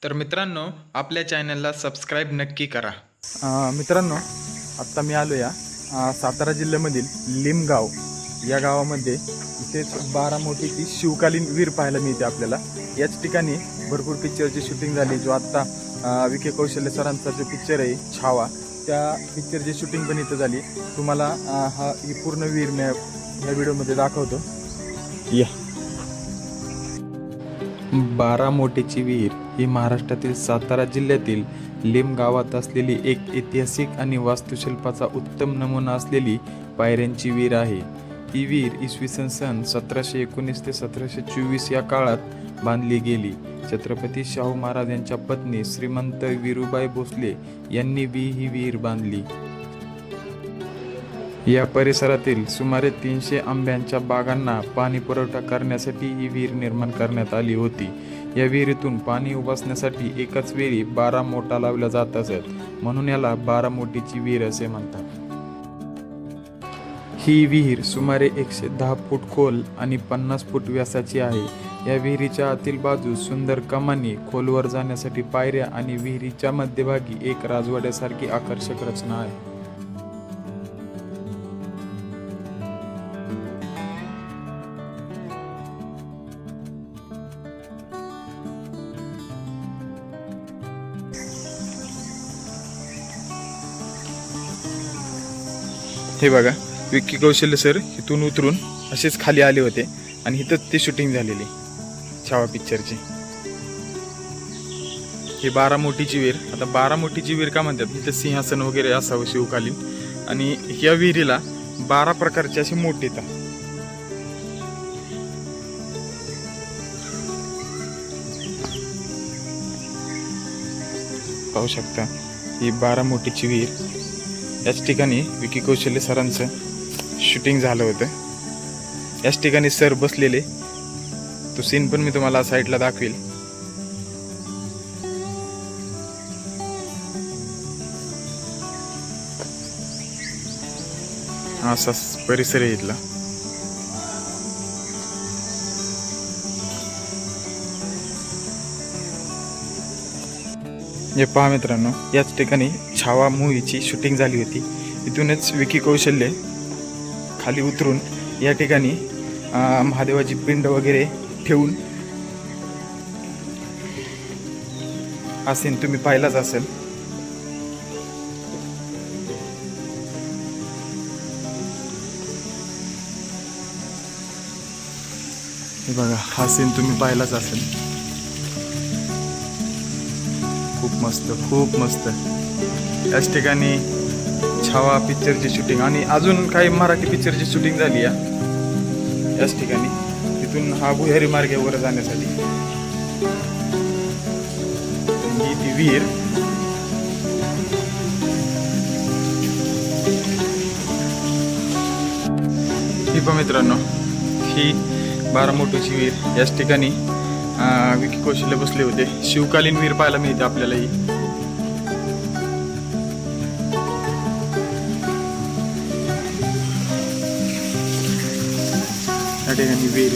तर मित्रांनो, आपल्या चॅनलला सबस्क्राईब नक्की करा. मित्रांनो, आत्ता मी आलो या सातारा जिल्ह्यामधील लिमगाव या गावामध्ये. इथेच बारामोटीची शिवकालीन वीर पाहायला मिळते आपल्याला. याच ठिकाणी भरपूर पिक्चरची शूटिंग झाली. जो आत्ता विखे कौशल्य सरांचा जो पिक्चर आहे छावा, त्या पिक्चरची शूटिंग पण इथं झाली. तुम्हाला ही पूर्ण वीर मी या व्हिडिओमध्ये दाखवतो. या बारामोटीची वीर ही महाराष्ट्रातील सातारा जिल्ह्यातील लिम गावात असलेली एक ऐतिहासिक आणि वास्तुशिल्पाचा उत्तम नमुना असलेली पायऱ्यांची वीर आहे. ही वीर इसवी सन 1719 ते 1724 या काळात बांधली गेली. छत्रपती शाहू महाराज यांच्या पत्नी श्रीमंत वीरूबाई भोसले यांनी ही वीर बांधली. या परिसरातील सुमारे 300 आंब्याच्या बागांना पाणी पुरवठा करण्यासाठी ही वीर निर्माण करण्यात आली होती. या विहिरीतून पाणी उपसण्यासाठी एकाच वेळी 12 मोटा लावल्या जात असत, म्हणून याला बारामोटीची वीर असे म्हणतात. ही विहीर सुमारे 110 फूट खोल आणि 50 फूट व्यासाची आहे. या विहिरीच्या आतील बाजूस सुंदर कमानी, खोलवर जाण्यासाठी पायऱ्या आणि विहिरीच्या मध्यभागी एक राजवाड्यासारखी आकर्षक रचना आहे. हे बघा, विक्की कौशल्य सर इथून उतरून असेच खाली आले होते आणि इथंच ती शूटिंग झालेली छावा पिक्चरची. ही बारामोटीची वीर. आता बारामोटीची वीर का म्हणतात, इथं सिंहासन वगैरे असावं शिवकालीन. आणि या विहिरीला 12 प्रकारची अशी मोठी येतात. पाहू शकता, ही बारामोटीची वीर. याच ठिकाणी विकी कौशल्य सरांचं शूटिंग झालं होतं. याच ठिकाणी सर बसलेले, तो सीन पण मी तुम्हाला साईडला दाखवेल. असा परिसर आहे इथला. हे पहा मित्रांनो, याच ठिकाणी छावा मूवीची शूटिंग झाली होती. इथूनच विकी कौशल्य खाली उतरून या ठिकाणी महादेवाची पिंड वगैरे ठेवून हा सीन तुम्ही पाहिलाच असेल. हे बघा, हा सीन तुम्ही पाहिलाच असेल. खूप मस्त, खूप मस्त. याच ठिकाणी छावा पिक्चरची शूटिंग आणि अजून काही मराठी पिक्चरची शूटिंग झाली याच ठिकाणी. तिथून हा भुयारी मार्गावर जाण्यासाठी ही ती वीर. ही पण मित्रांनो, ही बारामोटीची वीर. याच ठिकाणी विकी कौशल्य बसले होते. शिवकालीन वीर पाहायला मिळते आपल्याला ही. या ठिकाणी वीर